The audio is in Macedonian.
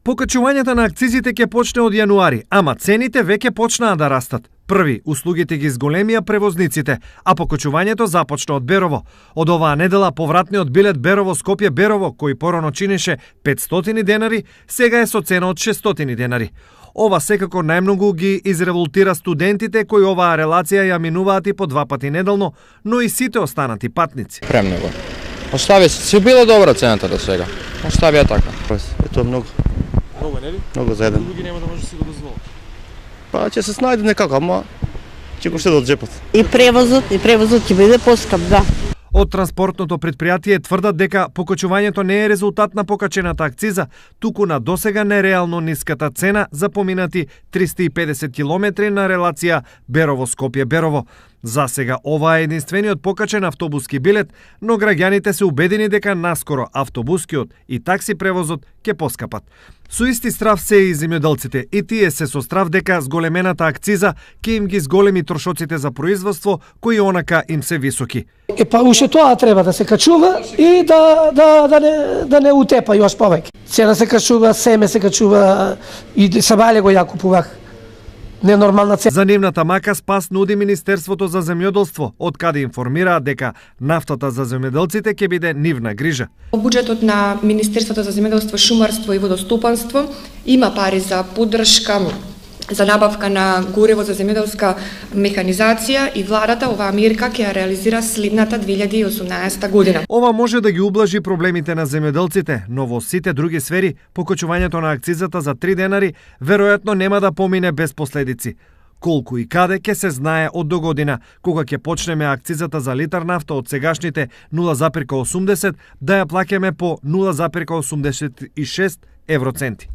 Покачувањето на акцизите ќе почне од јануари, ама цените веќе почнаа да растат. Први, услугите ги зголемија превозниците, а покачувањето започна од Берово. Од оваа недела повратниот билет Берово-Скопје-Берово, кој порано чинеше 500 денари, сега е со цена од 600 денари. Ова секако најмногу ги изреволтира студентите кои оваа релација ја минуваат и по 2 пати неделно, но и сите останати патници. Премногу. Остави се била добра цената до сега. Остави ја така. Тоа многу. Много, нели? Многу за еден. Други нема да може да си го дозволат. Па ќе се снајде некако, ама ќе коште од джепот. И превозот ќе биде поскап, да. Од транспортното предпријатие тврдат дека покачувањето не е резултат на покачената акциза, туку на досега нереално ниската цена за поминати 350 километри на релација Берово-Скопје-Берово. За сега ова е единствениот покачен автобуски билет, но граѓаните се убедени дека наскоро автобускиот и такси превозот ќе поскапат. Со исти страв се и земјоделците, и тие се со страв дека зголемената акциза ќе им ги зголеми трошоците за производство, кои онака им се високи. Па уште тоа треба да се качува и да не утепа још повеќе. Цена се качува, семе се качува и сабале го ја купувах. Ненормална цена. За нивната мака спас нуди Министерството за земјоделство, од каде информираат дека нафтата за земјоделците ќе биде нивна грижа. Буџетот на Министерството за земјоделство, шумарство и водостопанство има пари за поддршка, за набавка на гориво за земјоделска механизација и владата оваа мерка ќе ја реализира следната 2018 година. Ова може да ги ублажи проблемите на земјоделците, но во сите други сфери покачувањето на акцизата за 3 денари веројатно нема да помине без последици. Колку и каде ќе се знае од догодина, кога ќе почнеме акцизата за литар нафта од сегашните 0,80 да ја плаќаме по 0,86 евроценти.